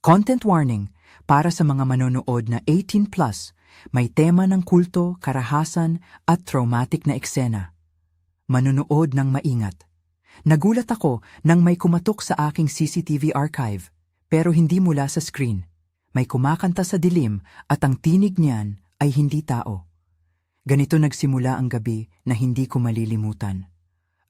Content warning para sa mga manonood na 18+, may tema ng kulto, karahasan at traumatic na eksena. Manonood ng maingat. Nagulat ako nang may kumatok sa aking CCTV archive, pero hindi mula sa screen. May kumakanta sa dilim at ang tinig niyan ay hindi tao. Ganito nagsimula ang gabi na hindi ko malilimutan.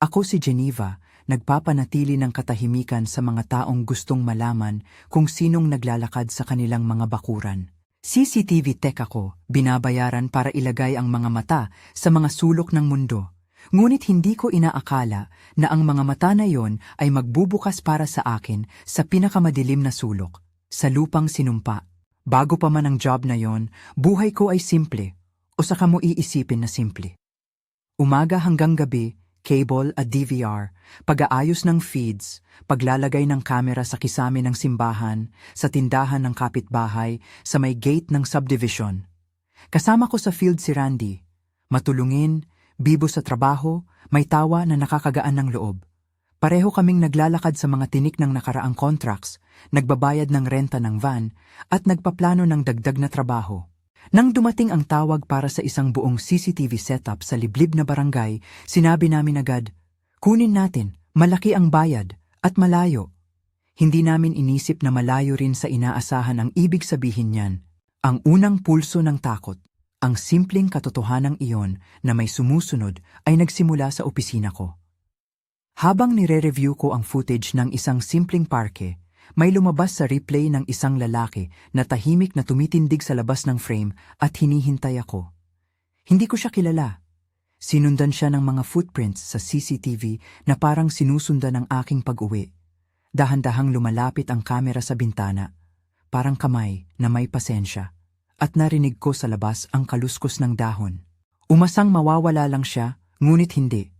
Ako si Geneva, nagpapanatili ng katahimikan sa mga taong gustong malaman kung sinong naglalakad sa kanilang mga bakuran. CCTV tech ako, binabayaran para ilagay ang mga mata sa mga sulok ng mundo. Ngunit hindi ko inaakala na ang mga mata na yon ay magbubukas para sa akin sa pinakamadilim na sulok, sa lupang sinumpa. Bago pa man ang job na yon, buhay ko ay simple, o saka mo iisipin na simple. Umaga hanggang gabi, cable at DVR, pag-aayos ng feeds, paglalagay ng kamera sa kisame ng simbahan, sa tindahan ng kapitbahay, sa may gate ng subdivision. Kasama ko sa field si Randy. Matulungin, bibo sa trabaho, may tawa na nakakagaan ng loob. Pareho kaming naglalakad sa mga tinik ng nakaraang contracts, nagbabayad ng renta ng van, at nagpaplano ng dagdag na trabaho. Nang dumating ang tawag para sa isang buong CCTV setup sa liblib na barangay, sinabi namin agad, kunin natin, malaki ang bayad, at malayo. Hindi namin inisip na malayo rin sa inaasahan ang ibig sabihin niyan. Ang unang pulso ng takot, ang simpleng katotohanang iyon na may sumusunod ay nagsimula sa opisina ko. Habang nire-review ko ang footage ng isang simpleng parke, may lumabas sa replay ng isang lalaki na tahimik na tumitindig sa labas ng frame at hinihintay ako. Hindi ko siya kilala. Sinundan siya ng mga footprints sa CCTV na parang sinusundan ng aking pag-uwi. Dahan-dahang lumalapit ang kamera sa bintana, parang kamay na may pasensya, at narinig ko sa labas ang kaluskos ng dahon. Umasang mawawala lang siya, ngunit hindi.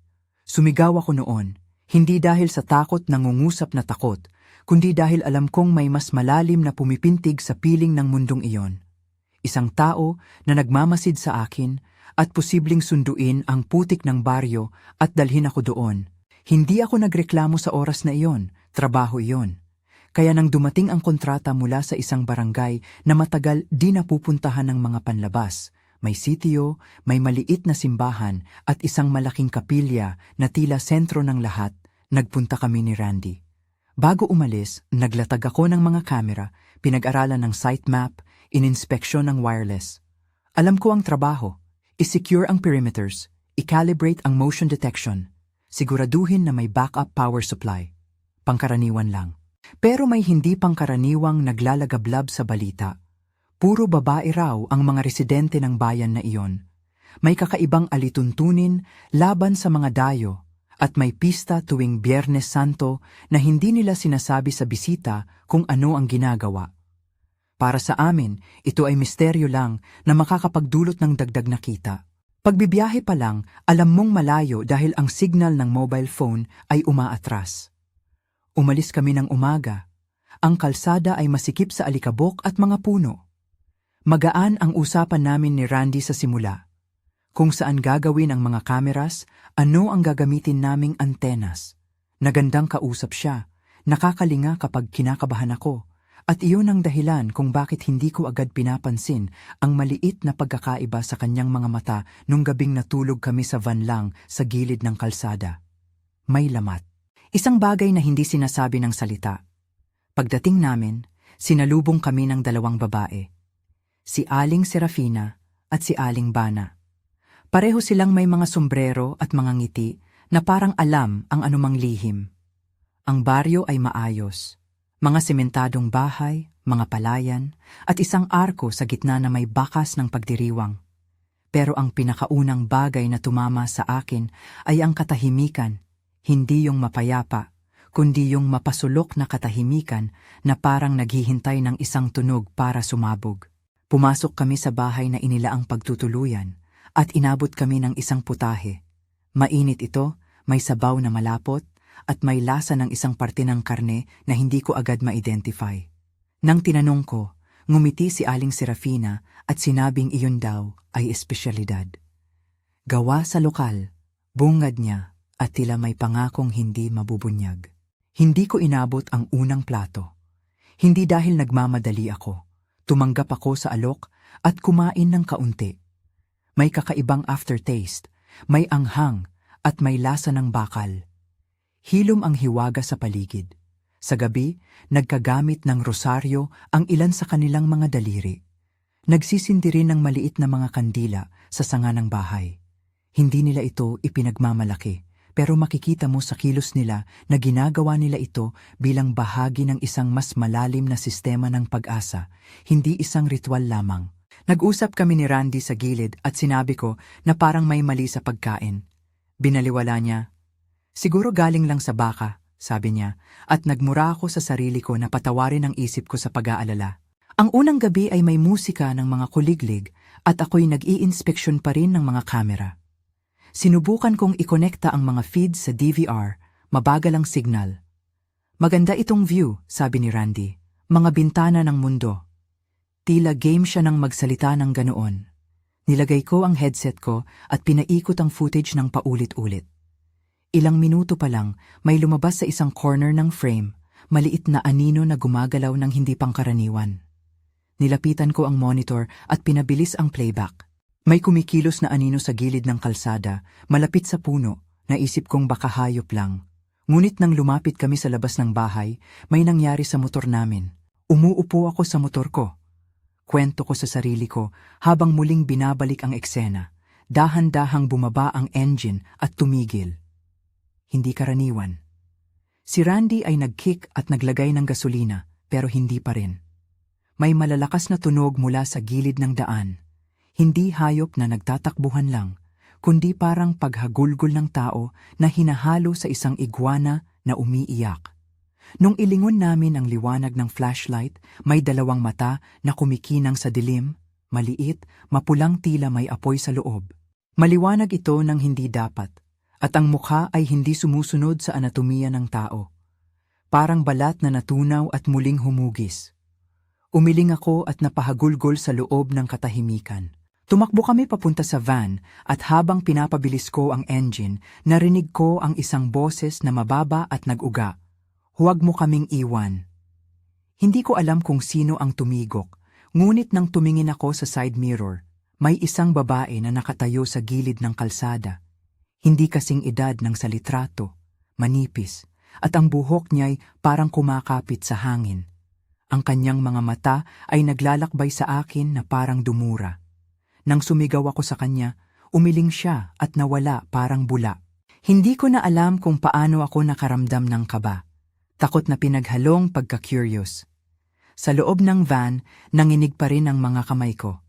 Sumigaw ako noon, hindi dahil sa takot na ngungusap na takot, kundi dahil alam kong may mas malalim na pumipintig sa piling ng mundong iyon. Isang tao na nagmamasid sa akin at posibleng sunduin ang putik ng baryo at dalhin ako doon. Hindi ako nagreklamo sa oras na iyon, trabaho iyon. Kaya nang dumating ang kontrata mula sa isang barangay na matagal di napupuntahan ng mga panlabas, may sitio, may maliit na simbahan at isang malaking kapilya na tila sentro ng lahat, nagpunta kami ni Randy. Bago umalis, naglatag ako ng mga kamera, pinag-aralan ng site map, ininspeksyon ng wireless. Alam ko ang trabaho, i-secure ang perimeters, i-calibrate ang motion detection, siguraduhin na may backup power supply. Pangkaraniwan lang. Pero may hindi pangkaraniwang naglalagablab sa balita. Puro babae raw ang mga residente ng bayan na iyon. May kakaibang alituntunin laban sa mga dayo, at may pista tuwing Biyernes Santo na hindi nila sinasabi sa bisita kung ano ang ginagawa. Para sa amin, ito ay misteryo lang na makakapagdulot ng dagdag na kita. Pagbibiyahe pa lang, alam mong malayo dahil ang signal ng mobile phone ay umaatras. Umalis kami ng umaga. Ang kalsada ay masikip sa alikabok at mga puno. Magaan ang usapan namin ni Randy sa simula. Kung saan gagawin ang mga kameras, ano ang gagamitin naming antenas. Nagandang kausap siya, nakakalinga kapag kinakabahan ako, at iyon ang dahilan kung bakit hindi ko agad pinapansin ang maliit na pagkakaiba sa kanyang mga mata nung gabing natulog kami sa van lang sa gilid ng kalsada. May lamat. Isang bagay na hindi sinasabi ng salita. Pagdating namin, sinalubong kami ng dalawang babae. Si Aling Serafina at si Aling Bana. Pareho silang may mga sombrero at mga ngiti na parang alam ang anumang lihim. Ang baryo ay maayos. Mga sementadong bahay, mga palayan, at isang arko sa gitna na may bakas ng pagdiriwang. Pero ang pinakaunang bagay na tumama sa akin ay ang katahimikan, hindi yung mapayapa, kundi yung mapasulok na katahimikan na parang naghihintay ng isang tunog para sumabog. Pumasok kami sa bahay na inilaang pagtutuluyan at inabot kami ng isang putahe. Mainit ito, may sabaw na malapot, at may lasa ng isang parte ng karne na hindi ko agad ma-identify. Nang tinanong ko, ngumiti si Aling Serafina at sinabing iyon daw ay espesyalidad. Gawa sa lokal, bungad niya at tila may pangakong hindi mabubunyag. Hindi ko inabot ang unang plato. Hindi dahil nagmamadali ako. Tumanggap ako sa alok at kumain ng kaunti. May kakaibang aftertaste, may anghang at may lasa ng bakal. Hilom ang hiwaga sa paligid. Sa gabi, nagkagamit ng rosaryo ang ilan sa kanilang mga daliri. Nagsisindi rin ng maliit na mga kandila sa sanga ng bahay. Hindi nila ito ipinagmamalaki, pero makikita mo sa kilos nila na ginagawa nila ito bilang bahagi ng isang mas malalim na sistema ng pag-asa, hindi isang ritual lamang. Nag-usap kami ni Randy sa gilid at sinabi ko na parang may mali sa pagkain. Binaliwala niya. Siguro galing lang sa baka, sabi niya, at nagmura ako sa sarili ko na patawarin ang isip ko sa pag-aalala. Ang unang gabi ay may musika ng mga kuliglig at ako'y nag-i-inspeksyon pa rin ng mga kamera. Sinubukan kong ikonekta ang mga feeds sa DVR, mabagal ang signal. Maganda itong view, sabi ni Randy. Mga bintana ng mundo. Tila game siya nang magsalita ng ganoon. Nilagay ko ang headset ko at pinaikot ang footage ng paulit-ulit. Ilang minuto pa lang, may lumabas sa isang corner ng frame, maliit na anino na gumagalaw ng hindi pangkaraniwan. Nilapitan ko ang monitor at pinabilis ang playback. May kumikilos na anino sa gilid ng kalsada, malapit sa puno, naisip kong baka hayop lang. Ngunit nang lumapit kami sa labas ng bahay, may nangyari sa motor namin. Umuupo ako sa motor ko. Kwento ko sa sarili ko habang muling binabalik ang eksena. Dahan-dahang bumaba ang engine at tumigil. Hindi karaniwan. Si Randy ay nag-kick at naglagay ng gasolina, pero hindi pa rin. May malalakas na tunog mula sa gilid ng daan. Hindi hayop na nagtatakbuhan lang, kundi parang paghagulgol ng tao na hinahalo sa isang iguana na umiiyak. Nung ilingon namin ang liwanag ng flashlight, may dalawang mata na kumikinang sa dilim, maliit, mapulang tila may apoy sa loob. Maliwanag ito ng hindi dapat, at ang mukha ay hindi sumusunod sa anatomiya ng tao. Parang balat na natunaw at muling humugis. Umiling ako at napahagulgol sa loob ng katahimikan. Tumakbo kami papunta sa van at habang pinapabilis ko ang engine, narinig ko ang isang boses na mababa at nag-uga. Huwag mo kaming iwan. Hindi ko alam kung sino ang tumigok, ngunit nang tumingin ako sa side mirror, may isang babae na nakatayo sa gilid ng kalsada. Hindi kasing edad ng sa litrato, manipis, at ang buhok niya'y parang kumakapit sa hangin. Ang kanyang mga mata ay naglalakbay sa akin na parang dumura. Nang sumigaw ako sa kanya, umiling siya at nawala parang bula. Hindi ko na alam kung paano ako nakaramdam ng kaba. Takot na pinaghalong pagka-curious. Sa loob ng van, nanginig pa rin ang mga kamay ko.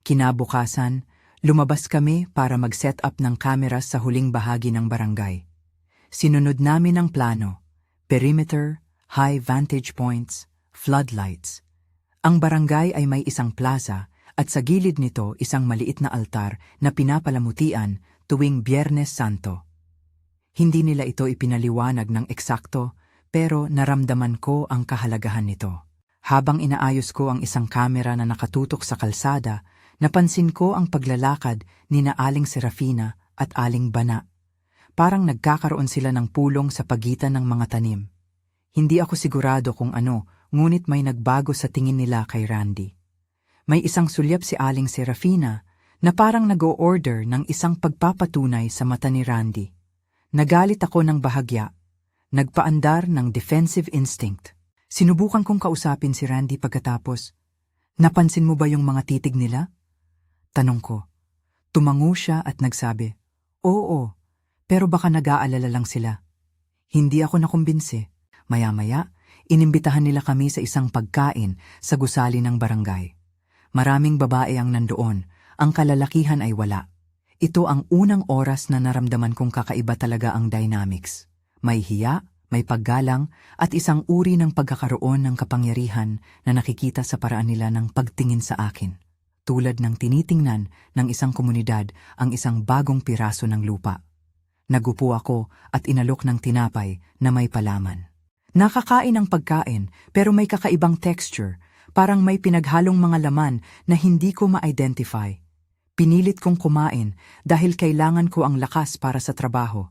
Kinabukasan, lumabas kami para mag-set up ng cameras sa huling bahagi ng barangay. Sinunod namin ang plano, perimeter, high vantage points, floodlights. Ang barangay ay may isang plaza at sa gilid nito isang maliit na altar na pinapalamutian tuwing Biyernes Santo. Hindi nila ito ipinaliwanag ng eksakto, pero naramdaman ko ang kahalagahan nito. Habang inaayos ko ang isang kamera na nakatutok sa kalsada, napansin ko ang paglalakad ni na Aling Serafina at Aling Bana. Parang nagkakaroon sila ng pulong sa pagitan ng mga tanim. Hindi ako sigurado kung ano, ngunit may nagbago sa tingin nila kay Randy. May isang sulyap si Aling Serafina na parang nag-o-order ng isang pagpapatunay sa mata ni Randy. Nagalit ako ng bahagya. Nagpaandar ng defensive instinct. Sinubukan kong kausapin si Randy pagkatapos. Napansin mo ba yung mga titig nila? Tanong ko. Tumango siya at nagsabi, Oo, pero baka nag-aalala lang sila. Hindi ako nakumbinsi. Maya-maya, inimbitahan nila kami sa isang pagkain sa gusali ng barangay. Maraming babae ang nandoon, ang kalalakihan ay wala. Ito ang unang oras na naramdaman kong kakaiba talaga ang dynamics. May hiya, may paggalang, at isang uri ng pagkakaroon ng kapangyarihan na nakikita sa paraan nila ng pagtingin sa akin. Tulad ng tinitingnan ng isang komunidad ang isang bagong piraso ng lupa. Nagupo ako at inalok ng tinapay na may palaman. Nakakain ang pagkain pero may kakaibang texture. Parang may pinaghalong mga laman na hindi ko ma-identify. Pinilit kong kumain dahil kailangan ko ang lakas para sa trabaho.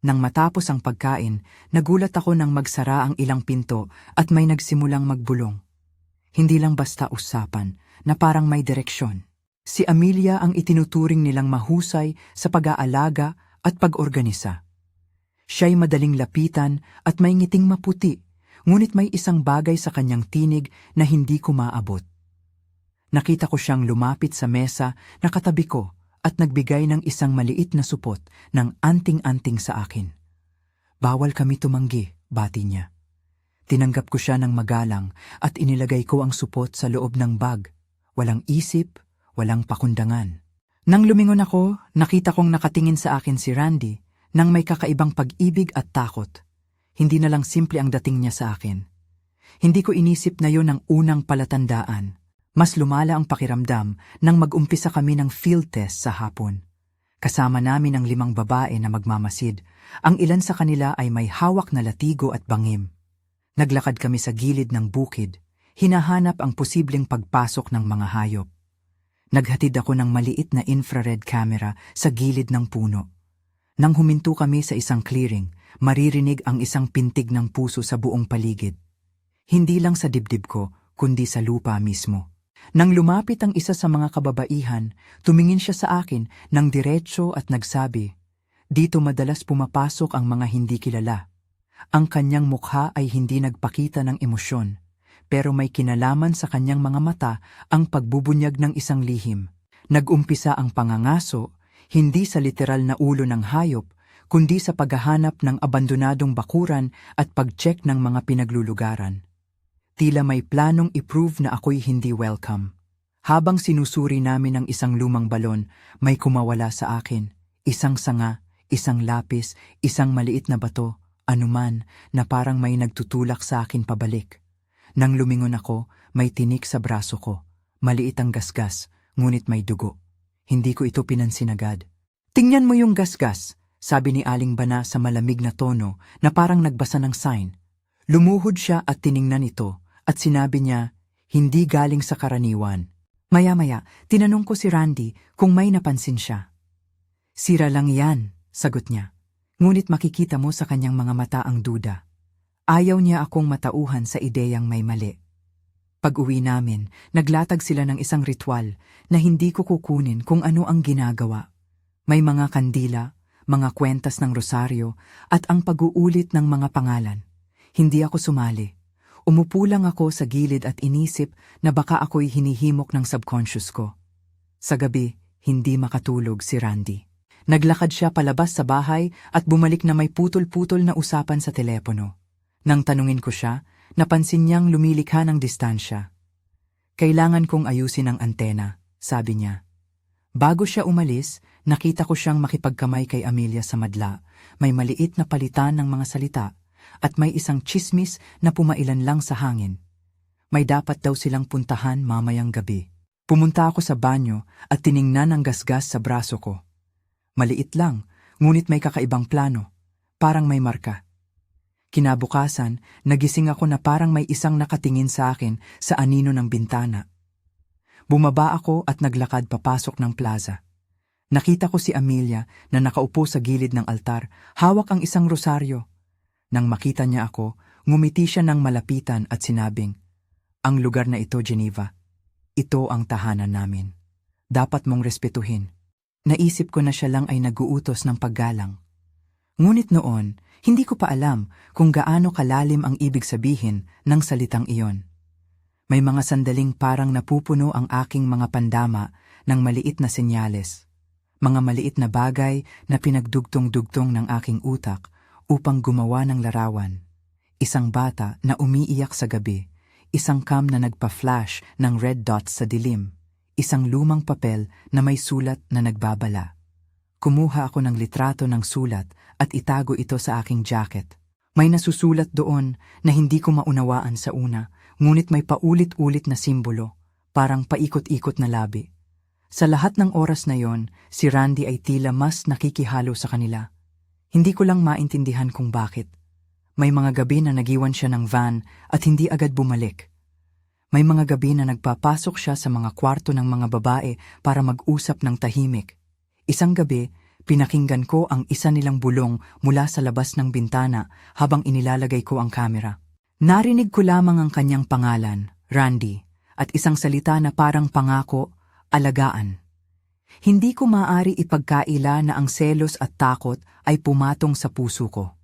Nang matapos ang pagkain, nagulat ako nang magsara ang ilang pinto at may nagsimulang magbulong. Hindi lang basta usapan, na parang may direksyon. Si Amelia ang itinuturing nilang mahusay sa pag-aalaga at pag-organisa. Siya'y madaling lapitan at may ngiting maputi, ngunit may isang bagay sa kanyang tinig na hindi ko maabot. Nakita ko siyang lumapit sa mesa na katabi ko at nagbigay ng isang maliit na supot ng anting-anting sa akin. Bawal kami tumanggi, bati niya. Tinanggap ko siya ng magalang at inilagay ko ang supot sa loob ng bag. Walang isip, walang pakundangan. Nang lumingon ako, nakita kong nakatingin sa akin si Randy nang may kakaibang pag-ibig at takot. Hindi na lang simple ang dating niya sa akin. Hindi ko inisip na yon ang unang palatandaan. Mas lumala ang pakiramdam nang mag-umpisa kami ng field test sa hapon. Kasama namin ang 5 babae na magmamasid. Ang ilan sa kanila ay may hawak na latigo at bangim. Naglakad kami sa gilid ng bukid, hinahanap ang posibleng pagpasok ng mga hayop. Naghatid ako ng maliit na infrared camera sa gilid ng puno. Nang huminto kami sa isang clearing, maririnig ang isang pintig ng puso sa buong paligid. Hindi lang sa dibdib ko, kundi sa lupa mismo. Nang lumapit ang isa sa mga kababaihan, tumingin siya sa akin ng diretso at nagsabi, "Dito madalas pumapasok ang mga hindi kilala." Ang kanyang mukha ay hindi nagpakita ng emosyon, pero may kinalaman sa kanyang mga mata ang pagbubunyag ng isang lihim. Nag-umpisa ang pangangaso, hindi sa literal na ulo ng hayop, kundi sa paghahanap ng abandonadong bakuran at pag-check ng mga pinaglulugaran. Tila may planong i-prove na ako'y hindi welcome. Habang sinusuri namin ang isang lumang balon, may kumawala sa akin. Isang sanga, isang lapis, isang maliit na bato, anuman na parang may nagtutulak sa akin pabalik. Nang lumingon ako, may tinik sa braso ko. Maliit ang gasgas, ngunit may dugo. Hindi ko ito pinansin agad. "Tingnan mo yung gasgas," sabi ni Aling Bana sa malamig na tono na parang nagbasa ng sign. Lumuhod siya at tiningnan ito at sinabi niya, "Hindi galing sa karaniwan." Maya-maya, tinanong ko si Randy kung may napansin siya. "Sira lang yan," sagot niya. Ngunit makikita mo sa kanyang mga mata ang duda. Ayaw niya akong matauhan sa ideyang may mali. Pag-uwi namin, naglatag sila ng isang ritual na hindi ko kukunin kung ano ang ginagawa. May mga kandila, mga kwentas ng rosaryo, at ang pag-uulit ng mga pangalan. Hindi ako sumali. Umupo lang ako sa gilid at inisip na baka ako'y hinihimok ng subconscious ko. Sa gabi, hindi makatulog si Randy. Naglakad siya palabas sa bahay at bumalik na may putol-putol na usapan sa telepono. Nang tanungin ko siya, napansin niyang lumilikha ng distansya. "Kailangan kong ayusin ang antena," sabi niya. Bago siya umalis, nakita ko siyang makipagkamay kay Amelia sa madla. May maliit na palitan ng mga salita at may isang tsismis na pumailan lang sa hangin. May dapat daw silang puntahan mamayang gabi. Pumunta ako sa banyo at tiningnan ang gasgas sa braso ko. Maliit lang, ngunit may kakaibang plano. Parang may marka. Kinabukasan, nagising ako na parang may isang nakatingin sa akin sa anino ng bintana. Bumaba ako at naglakad papasok ng plaza. Nakita ko si Amelia na nakaupo sa gilid ng altar, hawak ang isang rosaryo. Nang makita niya ako, ngumiti siya ng malapitan at sinabing, "Ang lugar na ito, Geneva. Ito ang tahanan namin. Dapat mong respetuhin." Naisip ko na siya lang ay nag-uutos ng paggalang. Ngunit noon, hindi ko pa alam kung gaano kalalim ang ibig sabihin ng salitang iyon. May mga sandaling parang napupuno ang aking mga pandama ng maliit na senyales. Mga maliit na bagay na pinagdugtong-dugtong ng aking utak upang gumawa ng larawan. Isang bata na umiiyak sa gabi, isang cam na nagpa-flash ng red dots sa dilim, isang lumang papel na may sulat na nagbabala. Kumuha ako ng litrato ng sulat at itago ito sa aking jacket. May nasusulat doon na hindi ko maunawaan sa una, ngunit may paulit-ulit na simbolo, parang paikot-ikot na labi. Sa lahat ng oras na yon, si Randy ay tila mas nakikihalo sa kanila. Hindi ko lang maintindihan kung bakit. May mga gabi na nagiwan siya ng van at hindi agad bumalik. May mga gabi na nagpapasok siya sa mga kwarto ng mga babae para mag-usap ng tahimik. Isang gabi, Pinakinggan ko ang isa nilang bulong mula sa labas ng bintana habang inilalagay ko ang kamera. Narinig ko lamang ang kanyang pangalan, Randy, at isang salita na parang pangako, alagaan. Hindi ko maaari ipagkaila na ang selos at takot ay pumatong sa puso ko.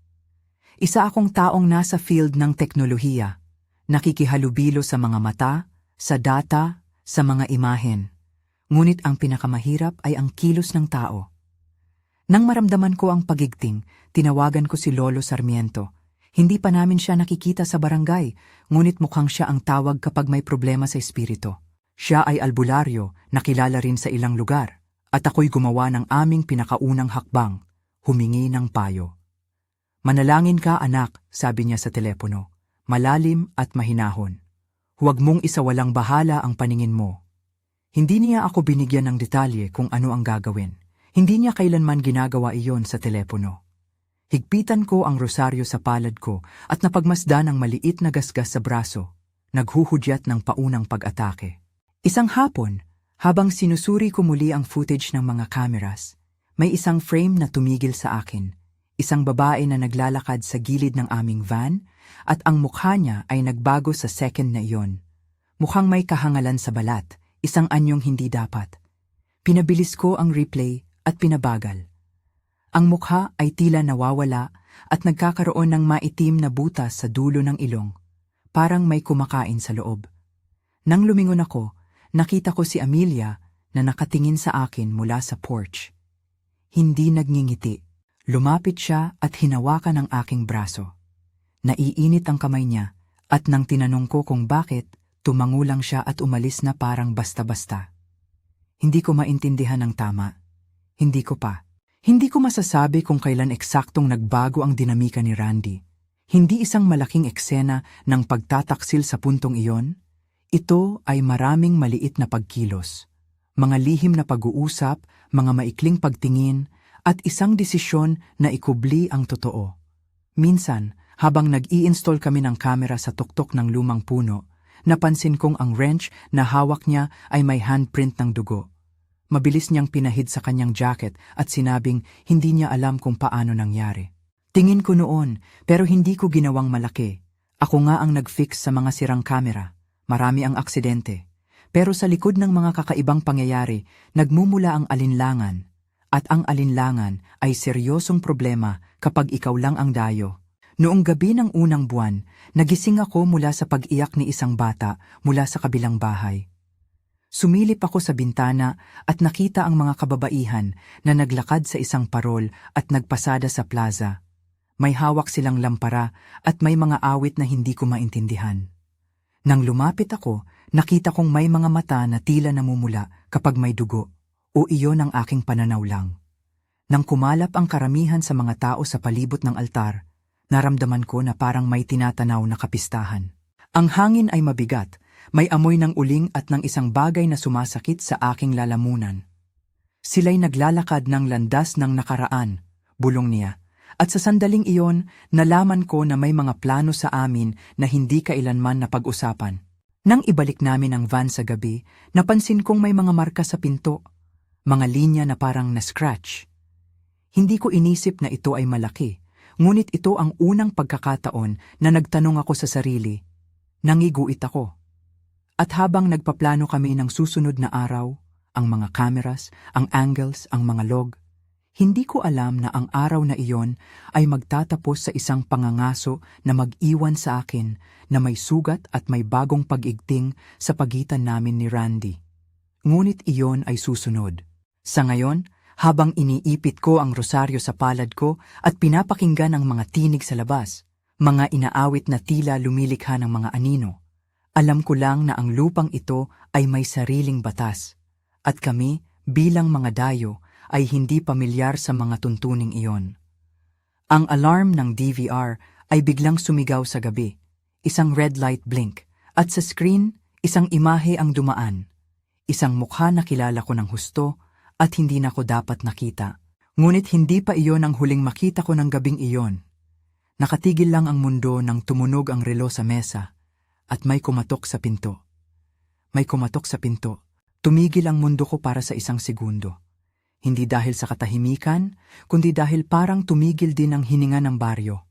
Isa akong taong nasa field ng teknolohiya, nakikihalubilo sa mga mata, sa data, sa mga imahen. Ngunit ang pinakamahirap ay ang kilos ng tao. Nang maramdaman ko ang pagigting, tinawagan ko si Lolo Sarmiento. Hindi pa namin siya nakikita sa barangay, ngunit mukhang siya ang tawag kapag may problema sa espiritu. Siya ay albularyo, nakilala rin sa ilang lugar, at ako'y gumawa ng aming pinakaunang hakbang, humingi ng payo. Manalangin ka anak, sabi niya sa telepono, malalim at mahinahon. Huwag mong isawalang bahala ang paningin mo. Hindi niya ako binigyan ng detalye kung ano ang gagawin. Hindi niya kailanman ginagawa iyon sa telepono. Higpitan ko ang rosaryo sa palad ko at napagmasdan ang maliit na gasgas sa braso, naghuhudyat ng paunang pag-atake. Isang hapon, habang sinusuri ko muli ang footage ng mga cameras, may isang frame na tumigil sa akin, isang babae na naglalakad sa gilid ng aming van at ang mukha niya ay nagbago sa second na iyon. Mukhang may kahangalan sa balat, isang anyong hindi dapat. Pinabilis ko ang replay at pinabagal. Ang mukha ay tila nawawala at nagkakaroon ng maitim na butas sa dulo ng ilong, parang may kumakain sa loob. Nang lumingon ako, nakita ko si Amelia na nakatingin sa akin mula sa porch. Hindi nagngingiti. Lumapit siya at hinawakan ang aking braso. Naiinit ang kamay niya at nang tinanong ko kung bakit, tumango lang siya at umalis na parang basta-basta. Hindi ko maintindihan ng tama. Hindi ko pa. Hindi ko masasabi kung kailan eksaktong nagbago ang dinamika ni Randy. Hindi isang malaking eksena ng pagtataksil sa puntong iyon. Ito ay maraming maliit na pagkilos, mga lihim na pag-uusap, mga maikling pagtingin, at isang desisyon na ikubli ang totoo. Minsan, habang nag-i-install kami ng kamera sa tuktok ng lumang puno, napansin kong ang wrench na hawak niya ay may handprint ng dugo. Mabilis niyang pinahid sa kanyang jacket at sinabing hindi niya alam kung paano nangyari. Tingin ko noon, pero hindi ko ginawang malaki. Ako nga ang nag-fix sa mga sirang kamera. Marami ang aksidente. Pero sa likod ng mga kakaibang pangyayari, nagmumula ang alinlangan. At ang alinlangan ay seryosong problema kapag ikaw lang ang dayo. Noong gabi ng unang buwan, nagising ako mula sa pag-iyak ni isang bata mula sa kabilang bahay. Sumilip ako sa bintana at nakita ang mga kababaihan na naglakad sa isang parol at nagpasada sa plaza. May hawak silang lampara at may mga awit na hindi ko maintindihan. Nang lumapit ako, nakita kong may mga mata na tila namumula kapag may dugo, o iyon ang aking pananaw lang. Nang kumalap ang karamihan sa mga tao sa palibot ng altar, naramdaman ko na parang may tinatanaw na kapistahan. Ang hangin ay mabigat. May amoy ng uling at ng isang bagay na sumasakit sa aking lalamunan. Sila'y naglalakad ng landas ng nakaraan, bulong niya, at sa sandaling iyon, nalaman ko na may mga plano sa amin na hindi kailanman napag-usapan. Nang ibalik namin ang van sa gabi, napansin kong may mga marka sa pinto, mga linya na parang na-scratch. Hindi ko inisip na ito ay malaki, ngunit ito ang unang pagkakataon na nagtanong ako sa sarili, nangiguit ako. At habang nagpaplano kami ng susunod na araw, ang mga cameras, ang angles, ang mga log, hindi ko alam na ang araw na iyon ay magtatapos sa isang pangangaso na mag-iwan sa akin na may sugat at may bagong pag-igting sa pagitan namin ni Randy. Ngunit iyon ay susunod. Sa ngayon, habang iniipit ko ang rosaryo sa palad ko at pinapakinggan ang mga tinig sa labas, mga inaawit na tila lumilikha ng mga anino, alam ko lang na ang lupang ito ay may sariling batas, at kami, bilang mga dayo, ay hindi pamilyar sa mga tuntuning iyon. Ang alarm ng DVR ay biglang sumigaw sa gabi, isang red light blink, at sa screen, isang imahe ang dumaan. Isang mukha na kilala ko ng husto at hindi na ko dapat nakita. Ngunit hindi pa iyon ang huling makita ko ng gabing iyon. Nakatigil lang ang mundo nang tumunog ang relo sa mesa. At may kumatok sa pinto. May kumatok sa pinto. Tumigil ang mundo ko para sa isang segundo. Hindi dahil sa katahimikan, kundi dahil parang tumigil din ang hininga ng baryo.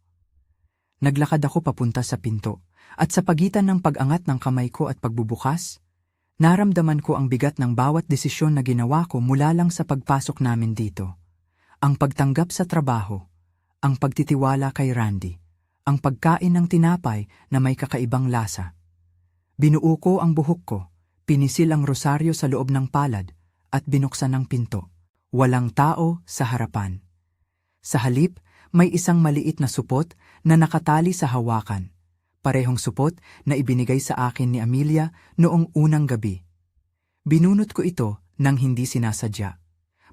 Naglakad ako papunta sa pinto, at sa pagitan ng pag-angat ng kamay ko at pagbubukas, naramdaman ko ang bigat ng bawat desisyon na ginawa ko mula lang sa pagpasok namin dito. Ang pagtanggap sa trabaho, ang pagtitiwala kay Randy, ang pagkain ng tinapay na may kakaibang lasa. Binuo ko ang buhok ko, pinisil ang rosaryo sa loob ng palad, at binuksan ang pinto. Walang tao sa harapan. Sa halip, may isang maliit na supot na nakatali sa hawakan. Parehong supot na ibinigay sa akin ni Amelia noong unang gabi. Binunot ko ito nang hindi sinasadya.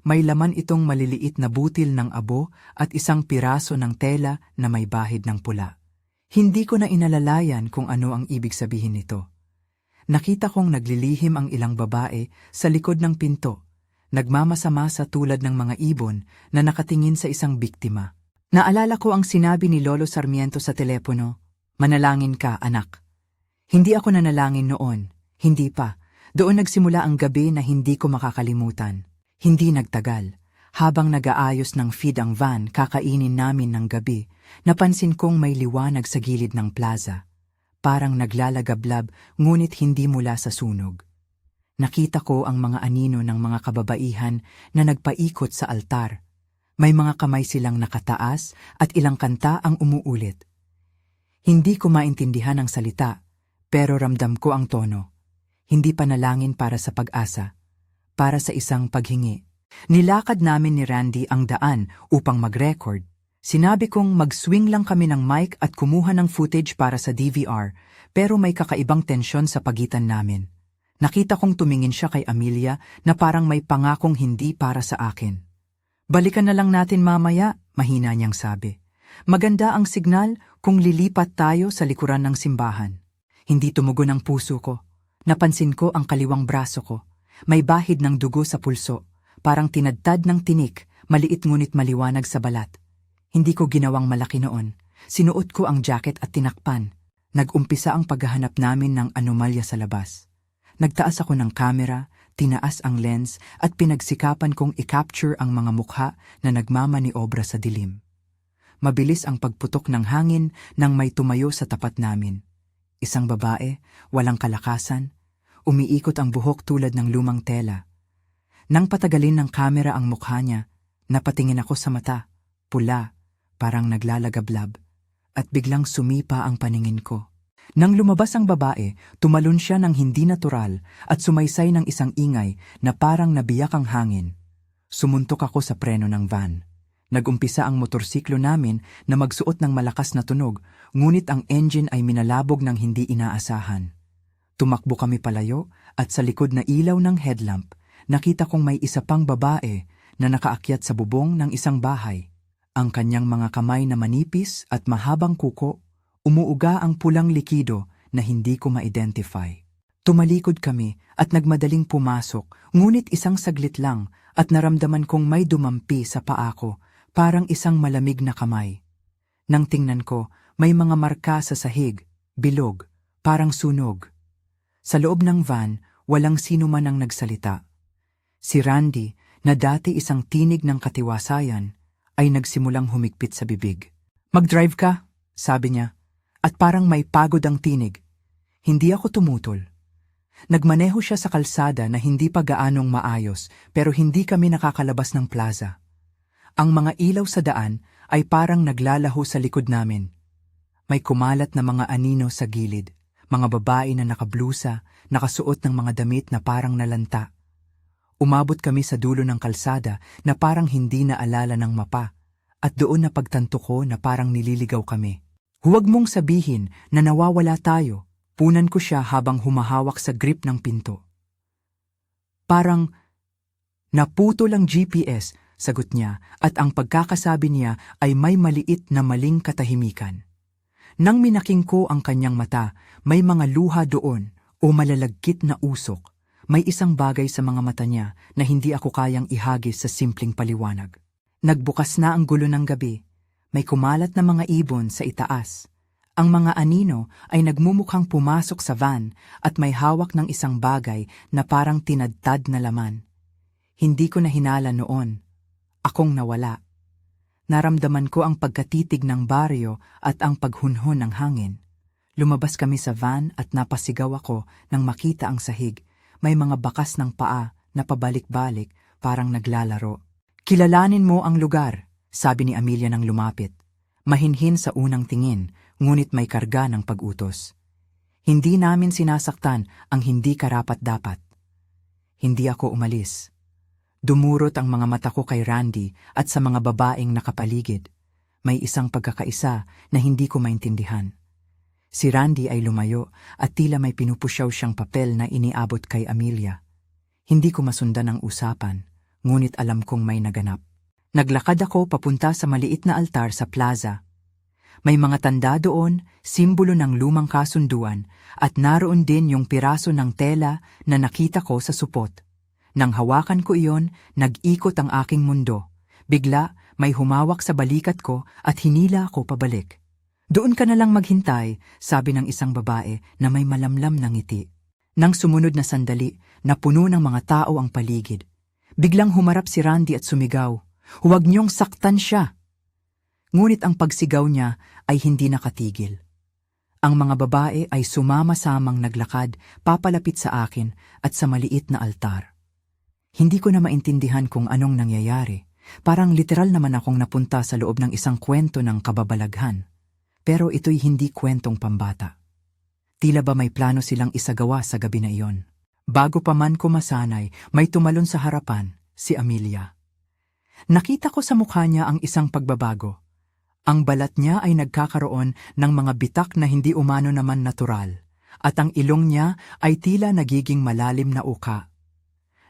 May laman itong maliliit na butil ng abo at isang piraso ng tela na may bahid ng pula. Hindi ko na inalalayan kung ano ang ibig sabihin nito. Nakita kong naglilihim ang ilang babae sa likod ng pinto, nagmamasama-sa tulad ng mga ibon na nakatingin sa isang biktima. Naalala ko ang sinabi ni Lolo Sarmiento sa telepono, "Manalangin ka, anak." Hindi ako nanalangin noon, hindi pa. Doon nagsimula ang gabi na hindi ko makakalimutan. Hindi nagtagal. Habang nag-aayos ng feed ang van kakainin namin ng gabi, napansin kong may liwanag sa gilid ng plaza. Parang naglalagablab ngunit hindi mula sa sunog. Nakita ko ang mga anino ng mga kababaihan na nagpaikot sa altar. May mga kamay silang nakataas at ilang kanta ang umuulit. Hindi ko maintindihan ang salita, pero ramdam ko ang tono. Hindi panalangin para sa pag-asa, para sa isang paghingi. Nilakad namin ni Randy ang daan upang mag-record. Sinabi kong mag-swing lang kami ng mic at kumuha ng footage para sa DVR, pero may kakaibang tensyon sa pagitan namin. Nakita kong tumingin siya kay Amelia na parang may pangakong hindi para sa akin. "Balikan na lang natin mamaya," mahina niyang sabi. "Maganda ang signal kung lilipat tayo sa likuran ng simbahan." Hindi tumugon ang puso ko. Napansin ko ang kaliwang braso ko. May bahid ng dugo sa pulso, parang tinadtad ng tinik, maliit ngunit maliwanag sa balat. Hindi ko ginawang malaki noon. Sinuot ko ang jacket at tinakpan. Nag-umpisa ang paghahanap namin ng anomalya sa labas. Nagtaas ako ng kamera, tinaas ang lens at pinagsikapan kong i-capture ang mga mukha na nagmamaniobra sa dilim. Mabilis ang pagputok ng hangin nang may tumayo sa tapat namin. Isang babae, walang kalakasan, umiikot ang buhok tulad ng lumang tela. Nang patagalin ng kamera ang mukha niya, napatingin ako sa mata, pula, parang naglalagablab, at biglang sumipa ang paningin ko. Nang lumabas ang babae, tumalon siya ng hindi natural at sumaysay ng isang ingay na parang nabiyak ang hangin. Sumuntok ako sa preno ng van. Nagumpisa ang motorsiklo namin na magsuot ng malakas na tunog, ngunit ang engine ay minalabog ng hindi inaasahan. Tumakbo kami palayo at sa likod na ilaw ng headlamp, nakita kong may isa pang babae na nakaakyat sa bubong ng isang bahay. Ang kanyang mga kamay na manipis at mahabang kuko, umuuga ang pulang likido na hindi ko ma-identify. Tumalikod kami at nagmadaling pumasok, ngunit isang saglit lang at naramdaman kong may dumampi sa paa ko, parang isang malamig na kamay. Nang tingnan ko, may mga marka sa sahig, bilog, parang sunog. Sa loob ng van, walang sino man ang nagsalita. Si Randy, na dati isang tinig ng katiwasayan, ay nagsimulang humigpit sa bibig. "Mag-drive ka," sabi niya. At parang may pagod ang tinig. Hindi ako tumutol. Nagmaneho siya sa kalsada na hindi pa gaanong maayos pero hindi kami nakakalabas ng plaza. Ang mga ilaw sa daan ay parang naglalaho sa likod namin. May kumalat na mga anino sa gilid, mga babae na nakablusa, nakasuot ng mga damit na parang nalanta. Umabot kami sa dulo ng kalsada na parang hindi naalala ng mapa at doon napagtanto ko na parang nililigaw kami. "Huwag mong sabihin na nawawala tayo," punan ko siya habang humahawak sa grip ng pinto. "Parang naputol ang GPS," sagot niya, at ang pagkakasabi niya ay may maliit na maling katahimikan. Nang minaking ko ang kanyang mata, may mga luha doon o malalagkit na usok. May isang bagay sa mga mata niya na hindi ako kayang ihagis sa simpleng paliwanag. Nagbukas na ang gulo ng gabi. May kumalat na mga ibon sa itaas. Ang mga anino ay nagmumukhang pumasok sa van at may hawak ng isang bagay na parang tinadtad na laman. Hindi ko na hinala noon. Akong nawala. Naramdaman ko ang pagkatitig ng baryo at ang paghunhon ng hangin. Lumabas kami sa van at napasigaw ako nang makita ang sahig. May mga bakas ng paa na pabalik-balik parang naglalaro. Kilalanin mo ang lugar, sabi ni Amelia nang lumapit. Mahinhin sa unang tingin, ngunit may karga ng pag-utos. Hindi namin sinasaktan ang hindi karapat-dapat. Hindi ako umalis. Dumurot ang mga mata ko kay Randy at sa mga babaeng nakapaligid. May isang pagkakaisa na hindi ko maintindihan. Si Randy ay lumayo at tila may pinupusyaw siyang papel na iniabot kay Amelia. Hindi ko masundan ang usapan, ngunit alam kong may naganap. Naglakad ako papunta sa maliit na altar sa plaza. May mga tanda doon, simbolo ng lumang kasunduan, at naroon din yung piraso ng tela na nakita ko sa supot. Nang hawakan ko iyon, nag-ikot ang aking mundo. Bigla, may humawak sa balikat ko at hinila ako pabalik. Doon ka na lang maghintay, sabi ng isang babae na may malamlam na ngiti. Nang sumunod na sandali, napuno ng mga tao ang paligid. Biglang humarap si Randy at sumigaw, "Huwag niyong saktan siya!" Ngunit ang pagsigaw niya ay hindi nakatigil. Ang mga babae ay sumama-samang naglakad, papalapit sa akin at sa maliit na altar. Hindi ko na maintindihan kung anong nangyayari. Parang literal naman akong napunta sa loob ng isang kwento ng kababalaghan. Pero ito'y hindi kwentong pambata. Tila ba may plano silang isagawa sa gabi na iyon. Bago pa man ko masanay, may tumalon sa harapan, si Amelia. Nakita ko sa mukha niya ang isang pagbabago. Ang balat niya ay nagkakaroon ng mga bitak na hindi umano naman natural, at ang ilong niya ay tila nagiging malalim na uka.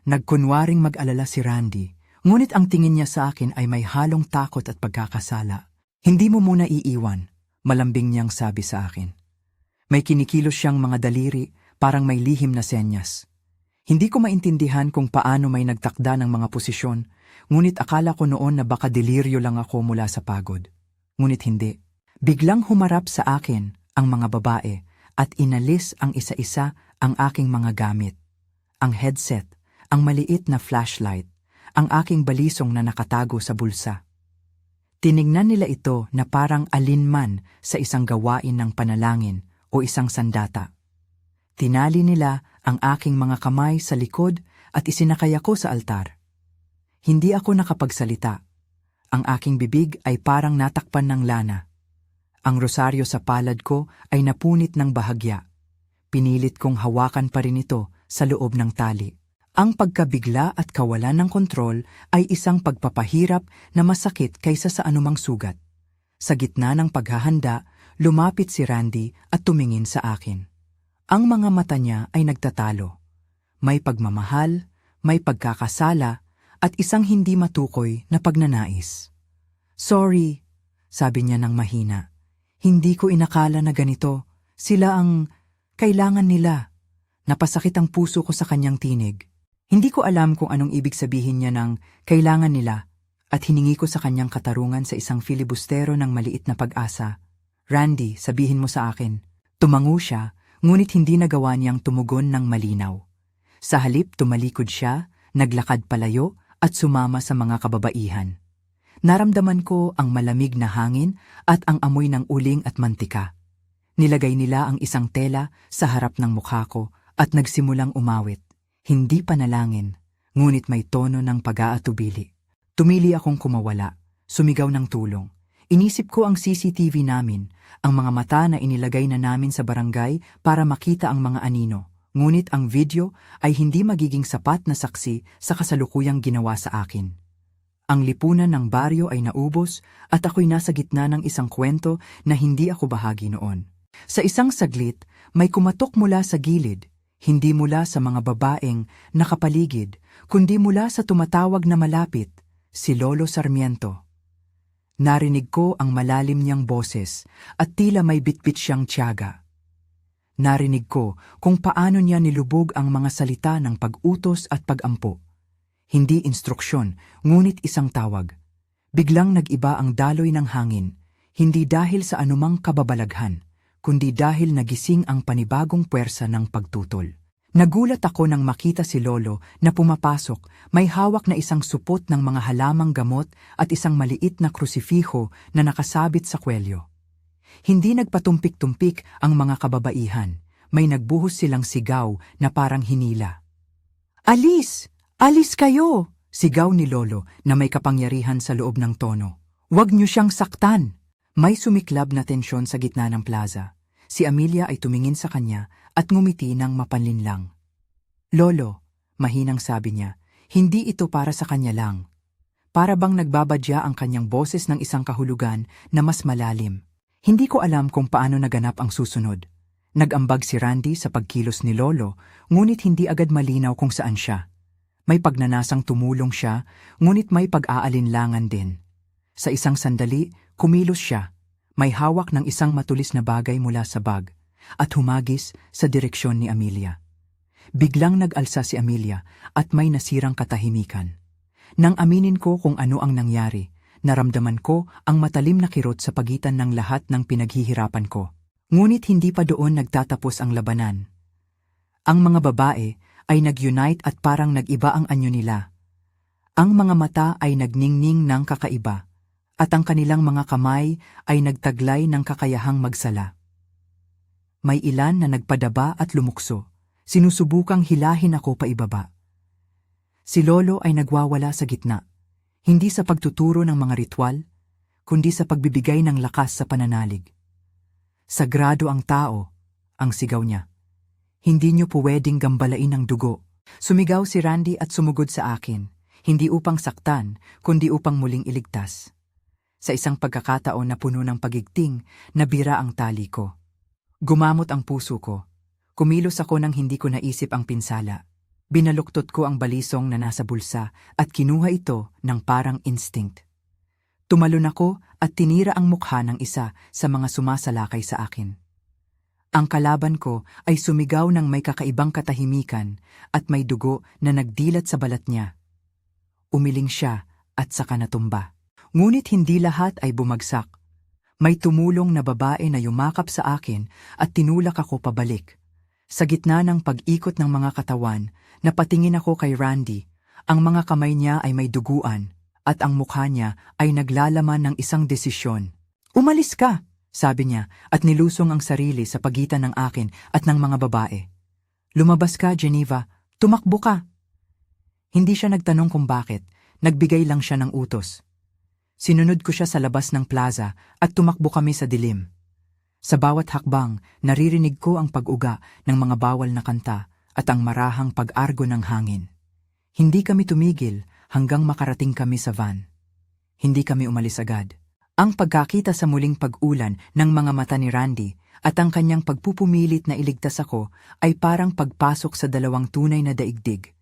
Nagkunwaring mag-alala si Randy, ngunit ang tingin niya sa akin ay may halong takot at pagkakasala. "Hindi mo muna iiwan," malambing niyang sabi sa akin. May kinikilos siyang mga daliri, parang may lihim na senyas. Hindi ko maintindihan kung paano may nagtakda ng mga posisyon, ngunit akala ko noon na baka deliryo lang ako mula sa pagod. Ngunit hindi. Biglang humarap sa akin ang mga babae at inalis ang isa-isa ang aking mga gamit. Ang headset, ang maliit na flashlight, ang aking balisong na nakatago sa bulsa. Tinignan nila ito na parang alinman sa isang gawain ng panalangin o isang sandata. Tinali nila ang aking mga kamay sa likod at isinakay ako sa altar. Hindi ako nakapagsalita. Ang aking bibig ay parang natakpan ng lana. Ang rosaryo sa palad ko ay napunit ng bahagya. Pinilit kong hawakan pa rin ito sa loob ng tali. Ang pagkabigla at kawalan ng kontrol ay isang pagpapahirap na masakit kaysa sa anumang sugat. Sa gitna ng paghahanda, lumapit si Randy at tumingin sa akin. Ang mga mata niya ay nagtatalo. May pagmamahal, may pagkakasala, at isang hindi matukoy na pagnanais. "Sorry," sabi niya ng mahina. "Hindi ko inakala na ganito. Sila ang kailangan nila." Napasakit ang puso ko sa kanyang tinig. Hindi ko alam kung anong ibig sabihin niya ng kailangan nila at hiningi ko sa kanyang katarungan sa isang filibustero ng maliit na pag-asa. "Randy, sabihin mo sa akin." Tumango siya, ngunit hindi nagawa niyang tumugon ng malinaw. Sa halip tumalikod siya, naglakad palayo at sumama sa mga kababaihan. Naramdaman ko ang malamig na hangin at ang amoy ng uling at mantika. Nilagay nila ang isang tela sa harap ng mukha ko at nagsimulang umawit. Hindi panalangin, ngunit may tono ng pag-aatubili. Tumili akong kumawala, sumigaw ng tulong. Inisip ko ang CCTV namin, ang mga mata na inilagay na namin sa barangay para makita ang mga anino. Ngunit ang video ay hindi magiging sapat na saksi sa kasalukuyang ginawa sa akin. Ang lipunan ng baryo ay naubos at ako'y nasa gitna ng isang kwento na hindi ako bahagi noon. Sa isang saglit, may kumatok mula sa gilid. Hindi mula sa mga babaeng nakapaligid, kundi mula sa tumatawag na malapit, si Lolo Sarmiento. Narinig ko ang malalim niyang boses at tila may bitbit siyang tiyaga. Narinig ko kung paano niya nilubog ang mga salita ng pag-utos at pag-ampo. Hindi instruksyon, ngunit isang tawag. Biglang nag-iba ang daloy ng hangin, hindi dahil sa anumang kababalaghan, kundi dahil nagising ang panibagong puwersa ng pagtutol. Nagulat ako nang makita si Lolo na pumapasok, may hawak na isang supot ng mga halamang gamot at isang maliit na krusifiho na nakasabit sa kwelyo. Hindi nagpatumpik-tumpik ang mga kababaihan, may nagbuhos silang sigaw na parang hinila. "Alis! Alis kayo!" Sigaw ni Lolo na may kapangyarihan sa loob ng tono. "Huwag niyo siyang saktan!" May sumiklab na tensyon sa gitna ng plaza. Si Amelia ay tumingin sa kanya at ngumiti ng mapanlinlang. "Lolo," mahinang sabi niya, "hindi ito para sa kanya lang." Para bang nagbabadya ang kanyang boses ng isang kahulugan na mas malalim. Hindi ko alam kung paano naganap ang susunod. Nag-ambag si Randy sa pagkilos ni Lolo, ngunit hindi agad malinaw kung saan siya. May pagnanasang tumulong siya, ngunit may pag-aalinlangan din. Sa isang sandali, kumilos siya. May hawak ng isang matulis na bagay mula sa bag at humagis sa direksyon ni Amelia. Biglang nag-alsa si Amelia at may nasirang katahimikan. Nang aminin ko kung ano ang nangyari, naramdaman ko ang matalim na kirot sa pagitan ng lahat ng pinaghihirapan ko. Ngunit hindi pa doon nagtatapos ang labanan. Ang mga babae ay nag-unite at parang nag-iba ang anyo nila. Ang mga mata ay nagningning ng kakaiba, at ang kanilang mga kamay ay nagtaglay ng kakayahang magsala. May ilan na nagpadaba at lumukso, sinusubukang hilahin ako paibaba. Si Lolo ay nagwawala sa gitna, hindi sa pagtuturo ng mga ritual, kundi sa pagbibigay ng lakas sa pananalig. "Sagrado ang tao," ang sigaw niya. "Hindi niyo pwedeng gambalain ang dugo." Sumigaw si Randy at sumugod sa akin, hindi upang saktan, kundi upang muling iligtas. Sa isang pagkakataon na puno ng pagigting, nabira ang tali ko. Gumamot ang puso ko. Kumilos ako nang hindi ko naisip ang pinsala. Binaluktot ko ang balisong na nasa bulsa at kinuha ito ng parang instinct. Tumalon ako at tinira ang mukha ng isa sa mga sumasalakay sa akin. Ang kalaban ko ay sumigaw ng may kakaibang katahimikan at may dugo na nagdilat sa balat niya. Umiling siya at saka natumba. Ngunit hindi lahat ay bumagsak. May tumulong na babae na yumakap sa akin at tinulak ako pabalik. Sa gitna ng pag-ikot ng mga katawan, napatingin ako kay Randy. Ang mga kamay niya ay may duguan at ang mukha niya ay naglalaman ng isang desisyon. "Umalis ka!" sabi niya at nilusong ang sarili sa pagitan ng akin at ng mga babae. "Lumabas ka, Geneva. Tumakbo ka!" Hindi siya nagtanong kung bakit, nagbigay lang siya ng utos. Sinunod ko siya sa labas ng plaza at tumakbo kami sa dilim. Sa bawat hakbang, naririnig ko ang pag-uga ng mga bawal na kanta at ang marahang pag-argo ng hangin. Hindi kami tumigil hanggang makarating kami sa van. Hindi kami umalis agad. Ang pagkakita sa muling pag-ulan ng mga mata ni Randy at ang kanyang pagpupumilit na iligtas ako ay parang pagpasok sa dalawang tunay na daigdig.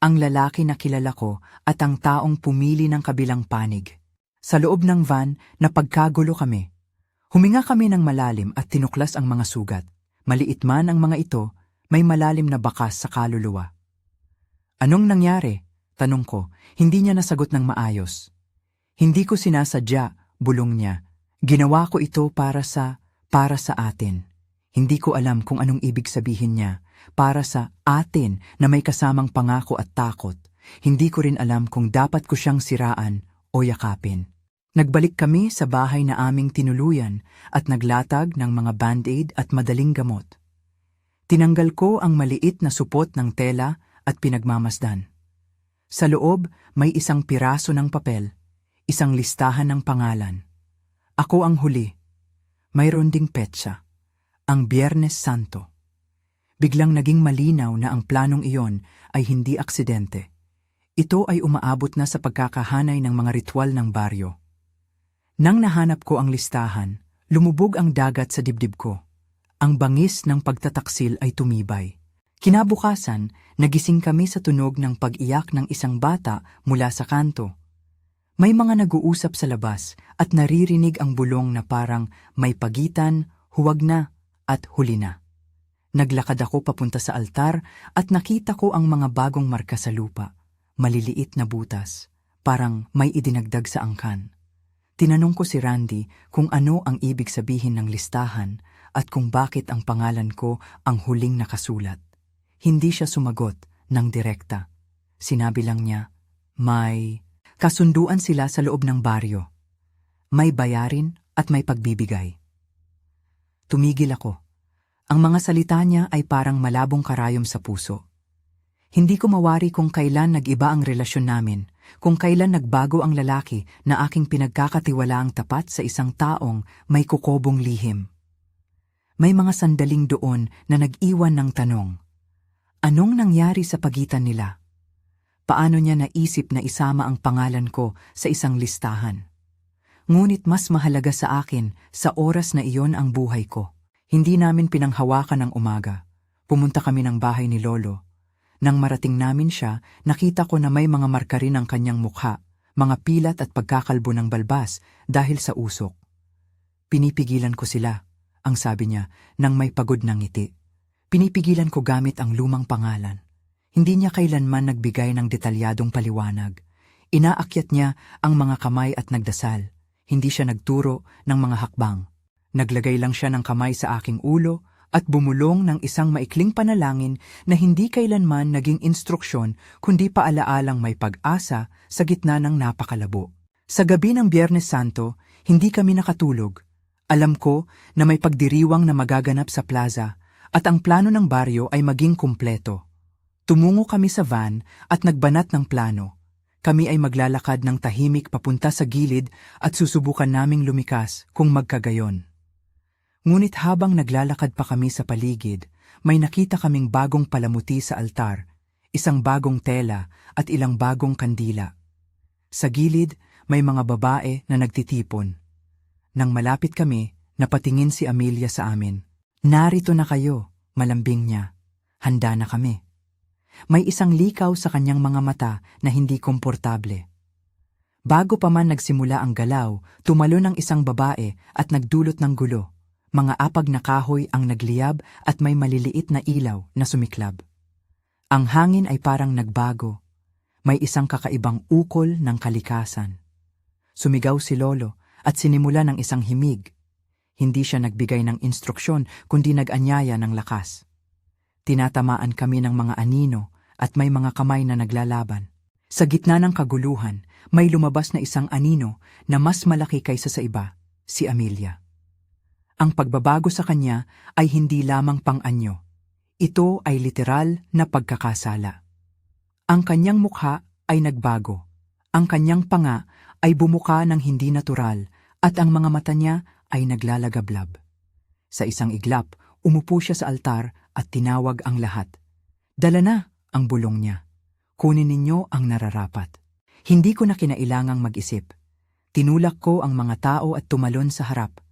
Ang lalaki na kilala ko at ang taong pumili ng kabilang panig. Sa loob ng van, napagkagulo kami. Huminga kami ng malalim at tinuklas ang mga sugat. Maliit man ang mga ito, may malalim na bakas sa kaluluwa. "Anong nangyari?" tanong ko. Hindi niya nasagot ng maayos. "Hindi ko sinasadya," bulong niya. "Ginawa ko ito para sa atin." Hindi ko alam kung anong ibig sabihin niya. Para sa atin na may kasamang pangako at takot. Hindi ko rin alam kung dapat ko siyang siraan o yakapin. Nagbalik kami sa bahay na aming tinuluyan at naglatag ng mga band-aid at madaling gamot. Tinanggal ko ang maliit na supot ng tela at pinagmamasdan. Sa loob, may isang piraso ng papel, isang listahan ng pangalan. Ako ang huli. Mayroon ding petsa, ang Biyernes Santo. Biglang naging malinaw na ang planong iyon ay hindi aksidente. Ito ay umaabot na sa pagkakahanay ng mga ritual ng baryo. Nang nahanap ko ang listahan, lumubog ang dagat sa dibdib ko. Ang bangis ng pagtataksil ay tumibay. Kinabukasan, nagising kami sa tunog ng pag-iyak ng isang bata mula sa kanto. May mga nag-uusap sa labas at naririnig ang bulong na parang may pagitan, huwag na, at huli na. Naglakad ako papunta sa altar at nakita ko ang mga bagong marka sa lupa, maliliit na butas, parang may idinagdag sa angkan. Tinanong ko si Randy kung ano ang ibig sabihin ng listahan at kung bakit ang pangalan ko ang huling nakasulat. Hindi siya sumagot ng direkta. Sinabi lang niya, may kasunduan sila sa loob ng baryo. May bayarin at may pagbibigay. Tumigil ako. Ang mga salita niya ay parang malabong karayom sa puso. Hindi ko mawari kung kailan nag-iba ang relasyon namin, kung kailan nagbago ang lalaki na aking pinagkakatiwalaang tapat sa isang taong may kukobong lihim. May mga sandaling doon na nag-iwan ng tanong. Anong nangyari sa pagitan nila? Paano niya naisip na isama ang pangalan ko sa isang listahan? Ngunit mas mahalaga sa akin, sa oras na iyon ang buhay ko. Hindi namin pinanghawakan ng umaga. Pumunta kami ng bahay ni Lolo. Nang marating namin siya, nakita ko na may mga marka rin ang kanyang mukha, mga pilat at pagkakalbo ng balbas dahil sa usok. Pinipigilan ko sila, ang sabi niya, nang may pagod ng ngiti. Pinipigilan ko gamit ang lumang pangalan. Hindi niya kailanman nagbigay ng detalyadong paliwanag. Inaakyat niya ang mga kamay at nagdasal. Hindi siya nagturo ng mga hakbang. Naglagay lang siya ng kamay sa aking ulo at bumulong ng isang maikling panalangin na hindi kailanman naging instruksyon kundi paalaalang may pag-asa sa gitna ng napakalabo. Sa gabi ng Biyernes Santo, hindi kami nakatulog. Alam ko na may pagdiriwang na magaganap sa plaza at ang plano ng baryo ay maging kumpleto. Tumungo kami sa van at nagbanat ng plano. Kami ay maglalakad ng tahimik papunta sa gilid at susubukan naming lumikas kung magkagayon. Ngunit habang naglalakad pa kami sa paligid, may nakita kaming bagong palamuti sa altar, isang bagong tela at ilang bagong kandila. Sa gilid, may mga babae na nagtitipon. Nang malapit kami, napatingin si Amelia sa amin. Narito na kayo, malambing niya. Handa na kami. May isang likaw sa kanyang mga mata na hindi komportable. Bago pa man nagsimula ang galaw, tumalo ng isang babae at nagdulot ng gulo. Mga apag na kahoy ang nagliyab at may maliliit na ilaw na sumiklab. Ang hangin ay parang nagbago. May isang kakaibang ukol ng kalikasan. Sumigaw si Lolo at sinimula ng isang himig. Hindi siya nagbigay ng instruksyon kundi nag-anyaya ng lakas. Tinatamaan kami ng mga anino at may mga kamay na naglalaban. Sa gitna ng kaguluhan, may lumabas na isang anino na mas malaki kaysa sa iba, si Amelia. Ang pagbabago sa kanya ay hindi lamang pang-anyo. Ito ay literal na pagkakasala. Ang kanyang mukha ay nagbago. Ang kanyang panga ay bumuka ng hindi natural at ang mga mata niya ay naglalagablab. Sa isang iglap, umupo siya sa altar at tinawag ang lahat. Dala na ang bulong niya. Kunin ninyo ang nararapat. Hindi ko na kinailangang mag-isip. Tinulak ko ang mga tao at tumalon sa harap.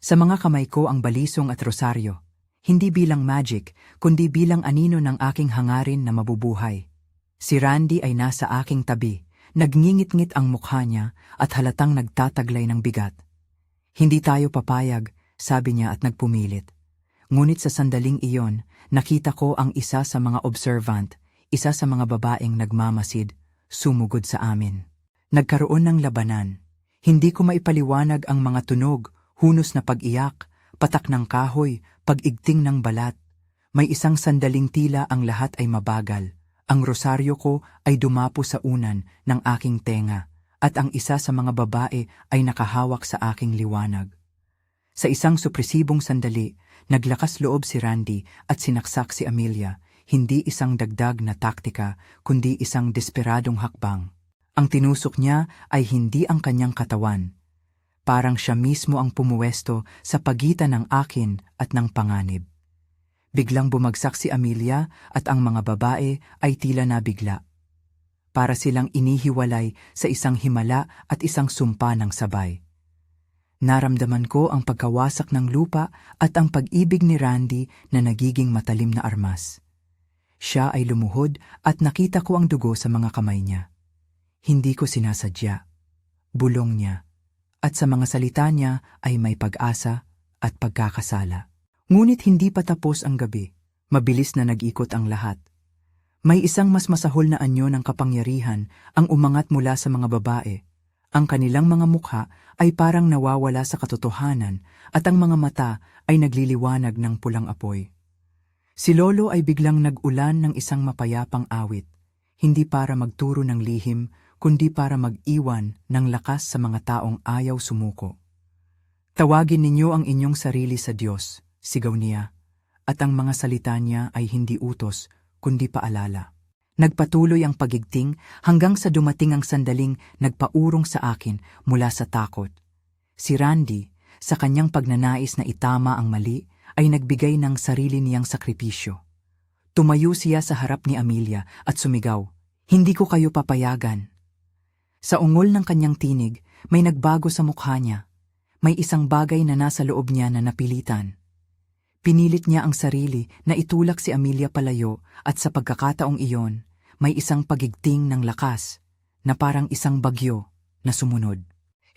Sa mga kamay ko ang balisong at rosaryo, hindi bilang magic, kundi bilang anino ng aking hangarin na mabubuhay. Si Randy ay nasa aking tabi, nagngingit-ngit ang mukha niya at halatang nagtataglay ng bigat. Hindi tayo papayag, sabi niya at nagpumilit. Ngunit sa sandaling iyon, nakita ko ang isa sa mga observant, isa sa mga babaeng nagmamasid, sumugod sa amin. Nagkaroon ng labanan. Hindi ko maipaliwanag ang mga tunog, hunos na pag-iyak, patak ng kahoy, pag-igting ng balat. May isang sandaling tila ang lahat ay mabagal. Ang rosaryo ko ay dumapo sa unan ng aking tenga at ang isa sa mga babae ay nakahawak sa aking liwanag. Sa isang supresibong sandali, naglakas loob si Randy at sinaksak si Amelia, hindi isang dagdag na taktika kundi isang desperadong hakbang. Ang tinusok niya ay hindi ang kanyang katawan. Parang siya mismo ang pumuwesto sa pagitan ng akin at ng panganib. Biglang bumagsak si Amelia at ang mga babae ay tila nabigla. Para silang inihiwalay sa isang himala at isang sumpa ng sabay. Naramdaman ko ang pagkawasak ng lupa at ang pag-ibig ni Randy na nagiging matalim na armas. Siya ay lumuhod at nakita ko ang dugo sa mga kamay niya. Hindi ko sinasadya. Bulong niya. At sa mga salita niya ay may pag-asa at pagkakasala. Ngunit hindi pa tapos ang gabi. Mabilis na nag-ikot ang lahat. May isang mas masahol na anyo ng kapangyarihan ang umangat mula sa mga babae. Ang kanilang mga mukha ay parang nawawala sa katotohanan at ang mga mata ay nagliliwanag ng pulang apoy. Si Lolo ay biglang nag-ulan ng isang mapayapang awit, hindi para magturo ng lihim, kundi para mag-iwan ng lakas sa mga taong ayaw sumuko. Tawagin ninyo ang inyong sarili sa Diyos, sigaw niya, at ang mga salita niya ay hindi utos, kundi paalala. Nagpatuloy ang pagigting hanggang sa dumating ang sandaling nagpaurong sa akin mula sa takot. Si Randy, sa kanyang pagnanais na itama ang mali, ay nagbigay ng sarili niyang sakripisyo. Tumayo siya sa harap ni Amelia at sumigaw, "Hindi ko kayo papayagan." Sa ungol ng kanyang tinig, may nagbago sa mukha niya. May isang bagay na nasa loob niya na napilitan. Pinilit niya ang sarili na itulak si Amelia palayo at sa pagkakataong iyon, may isang pagigting ng lakas na parang isang bagyo na sumunod.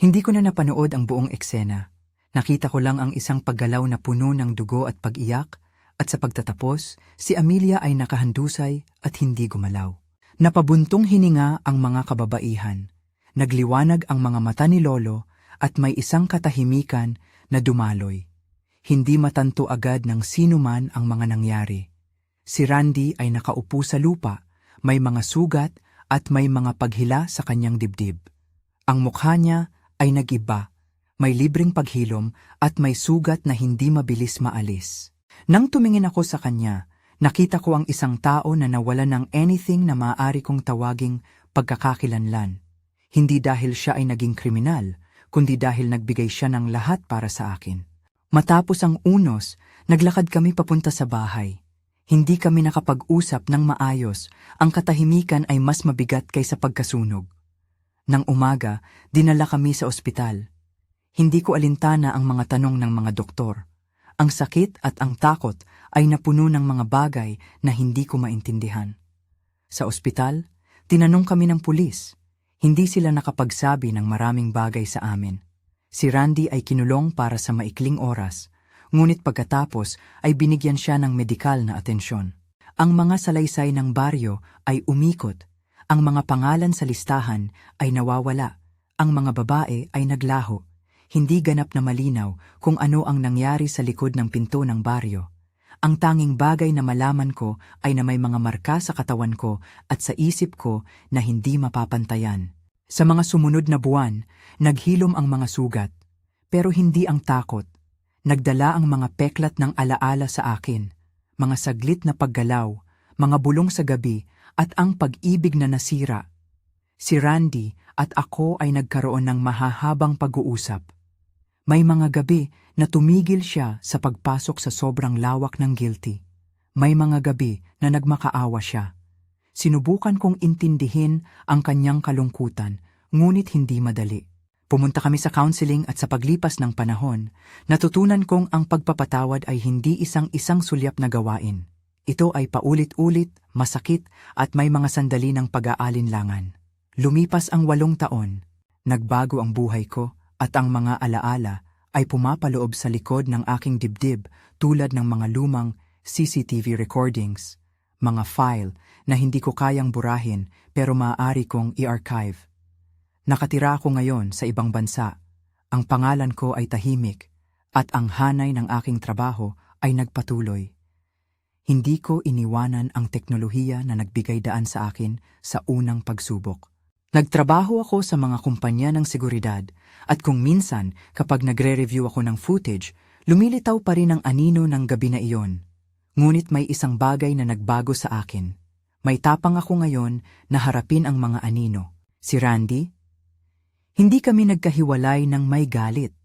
Hindi ko na napanood ang buong eksena. Nakita ko lang ang isang paggalaw na puno ng dugo at pag-iyak at sa pagtatapos, si Amelia ay nakahandusay at hindi gumalaw. Napabuntong hininga ang mga kababaihan. Nagliwanag ang mga mata ni Lolo at may isang katahimikan na dumaloy. Hindi matanto agad ng sino man ang mga nangyari. Si Randy ay nakaupo sa lupa, may mga sugat at may mga paghila sa kanyang dibdib. Ang mukha niya ay nag-iba, may libreng paghilom at may sugat na hindi mabilis maalis. Nang tumingin ako sa kanya, nakita ko ang isang tao na nawala ng anything na maaari kong tawaging pagkakakilanlan. Hindi dahil siya ay naging kriminal, kundi dahil nagbigay siya ng lahat para sa akin. Matapos ang unos, naglakad kami papunta sa bahay. Hindi kami nakapag-usap ng maayos, ang katahimikan ay mas mabigat kaysa pagkasunog. Nang umaga, dinala kami sa ospital. Hindi ko alintana ang mga tanong ng mga doktor. Ang sakit at ang takot ay napuno ng mga bagay na hindi ko maintindihan. Sa ospital, tinanong kami ng pulis. Hindi sila nakapagsabi ng maraming bagay sa amin. Si Randy ay kinulong para sa maikling oras, ngunit pagkatapos ay binigyan siya ng medikal na atensyon. Ang mga salaysay ng baryo ay umikot, ang mga pangalan sa listahan ay nawawala, ang mga babae ay naglaho. Hindi ganap na malinaw kung ano ang nangyari sa likod ng pinto ng baryo. Ang tanging bagay na malaman ko ay na may mga marka sa katawan ko at sa isip ko na hindi mapapantayan. Sa mga sumunod na buwan, naghilom ang mga sugat, pero hindi ang takot. Nagdala ang mga peklat ng alaala sa akin, mga saglit na paggalaw, mga bulong sa gabi at ang pag-ibig na nasira. Si Randy at ako ay nagkaroon ng mahahabang pag-uusap. May mga gabi na tumigil siya sa pagpasok sa sobrang lawak ng guilty. May mga gabi na nagmakaawa siya. Sinubukan kong intindihin ang kanyang kalungkutan, ngunit hindi madali. Pumunta kami sa counseling at sa paglipas ng panahon, natutunan kong ang pagpapatawad ay hindi isang-isang sulyap na gawain. Ito ay paulit-ulit, masakit at may mga sandali ng pag-aalinlangan. Lumipas ang 8 taon, nagbago ang buhay ko at ang mga alaala ay pumapaloob sa likod ng aking dibdib tulad ng mga lumang CCTV recordings, mga file na hindi ko kayang burahin pero maaari kong i-archive. Nakatira ako ngayon sa ibang bansa. Ang pangalan ko ay tahimik at ang hanay ng aking trabaho ay nagpatuloy. Hindi ko iniwanan ang teknolohiya na nagbigay daan sa akin sa unang pagsubok. Nagtrabaho ako sa mga kumpanya ng seguridad at kung minsan kapag nagre-review ako ng footage, lumilitaw pa rin ang anino ng gabi na iyon. Ngunit may isang bagay na nagbago sa akin. May tapang ako ngayon na harapin ang mga anino. Si Randy? Hindi kami nagkahiwalay ng may galit.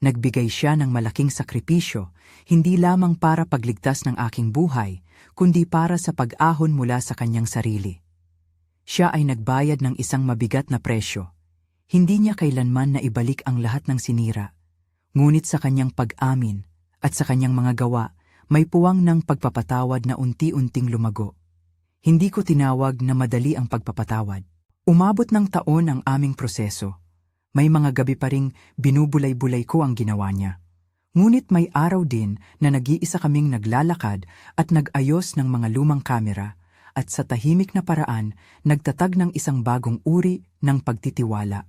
Nagbigay siya ng malaking sakripisyo, hindi lamang para pagligtas ng aking buhay, kundi para sa pag-ahon mula sa kanyang sarili. Siya ay nagbayad ng isang mabigat na presyo. Hindi niya kailanman na ibalik ang lahat ng sinira. Ngunit sa kanyang pag-amin at sa kanyang mga gawa, may puwang ng pagpapatawad na unti-unting lumago. Hindi ko tinawag na madali ang pagpapatawad. Umabot ng taon ang aming proseso. May mga gabi pa ring binubulay-bulay ko ang ginawa niya. Ngunit may araw din na nag-iisa kaming naglalakad at nag-ayos ng mga lumang kamera at sa tahimik na paraan nagtatag ng isang bagong uri ng pagtitiwala.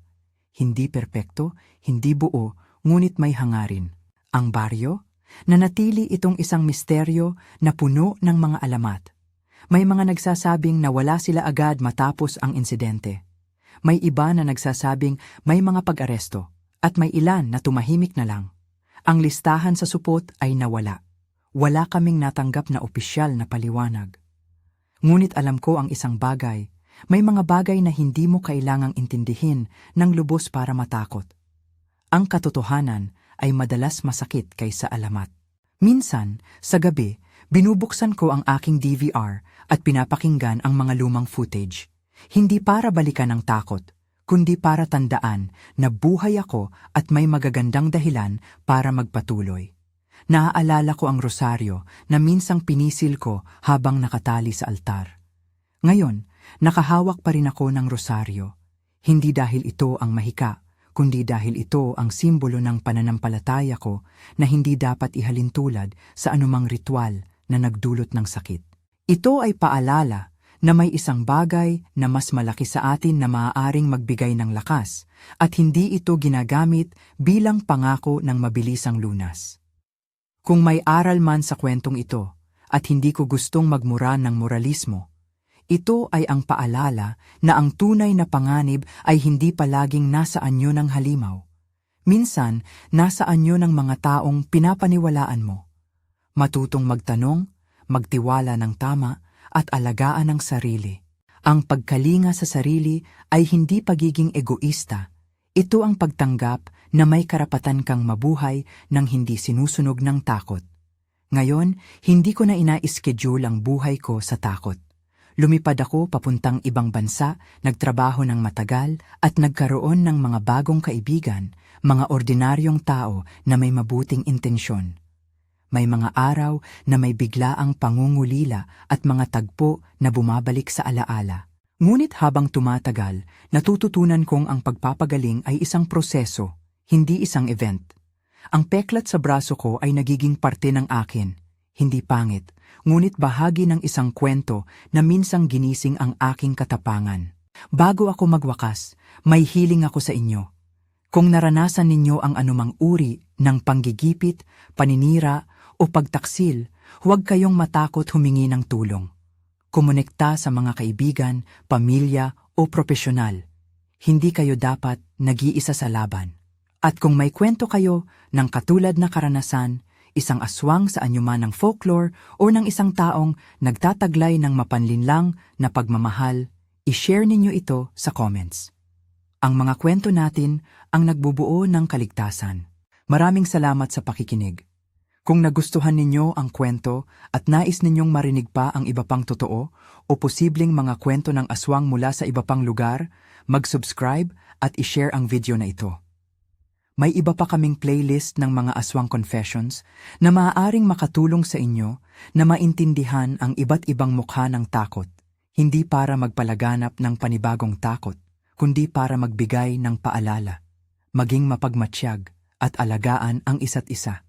Hindi perpekto, hindi buo, ngunit may hangarin. Ang baryo? Nanatili itong isang misteryo na puno ng mga alamat. May mga nagsasabing na wala sila agad matapos ang insidente. May iba na nagsasabing may mga pag-aresto at may ilan na tumahimik na lang. Ang listahan sa supot ay nawala. Wala kaming natanggap na opisyal na paliwanag. Ngunit alam ko ang isang bagay, may mga bagay na hindi mo kailangang intindihin ng lubos para matakot. Ang katotohanan ay madalas masakit kaysa alamat. Minsan, sa gabi, binubuksan ko ang aking DVR at pinapakinggan ang mga lumang footage. Hindi para balikan ang takot, kundi para tandaan na buhay ako at may magagandang dahilan para magpatuloy. Naaalala ko ang rosaryo na minsang pinisil ko habang nakatali sa altar. Ngayon, nakahawak pa rin ako ng rosaryo. Hindi dahil ito ang mahika, kundi dahil ito ang simbolo ng pananampalataya ko na hindi dapat ihalintulad sa anumang ritual na nagdulot ng sakit. Ito ay paalala na may isang bagay na mas malaki sa atin na maaaring magbigay ng lakas at hindi ito ginagamit bilang pangako ng mabilisang lunas. Kung may aral man sa kwentong ito at hindi ko gustong magmura ng moralismo, ito ay ang paalala na ang tunay na panganib ay hindi palaging nasa anyo ng halimaw. Minsan, nasa anyo ng mga taong pinapaniwalaan mo. Matutong magtanong, magtiwala ng tama, at alagaan ang sarili. Ang pagkalinga sa sarili ay hindi pagiging egoista. Ito ang pagtanggap na may karapatan kang mabuhay nang hindi sinusunog ng takot. Ngayon, hindi ko na ina-schedule ang buhay ko sa takot. Lumipad ako papuntang ibang bansa, nagtrabaho ng matagal at nagkaroon ng mga bagong kaibigan, mga ordinaryong tao na may mabuting intensyon. May mga araw na may biglaang pangungulila at mga tagpo na bumabalik sa alaala. Ngunit habang tumatagal, natututunan kong ang pagpapagaling ay isang proseso, hindi isang event. Ang peklat sa braso ko ay nagiging parte ng akin, hindi pangit, ngunit bahagi ng isang kwento na minsang ginising ang aking katapangan. Bago ako magwakas, may hiling ako sa inyo. Kung naranasan ninyo ang anumang uri ng panggigipit, paninira, o pagtaksil, huwag kayong matakot humingi ng tulong. Kumonekta sa mga kaibigan, pamilya o profesional. Hindi kayo dapat nag-iisa sa laban. At kung may kwento kayo ng katulad na karanasan, isang aswang sa anyuman ng folklore o ng isang taong nagtataglay ng mapanlinlang na pagmamahal, i-share ninyo ito sa comments. Ang mga kwento natin ang nagbubuo ng kaligtasan. Maraming salamat sa pakikinig. Kung nagustuhan ninyo ang kwento at nais ninyong marinig pa ang iba pang totoo o posibleng mga kwento ng aswang mula sa iba pang lugar, mag-subscribe at i-share ang video na ito. May iba pa kaming playlist ng mga aswang confessions na maaaring makatulong sa inyo na maintindihan ang iba't ibang mukha ng takot, hindi para magpalaganap ng panibagong takot, kundi para magbigay ng paalala, maging mapagmatsyag at alagaan ang isa't isa.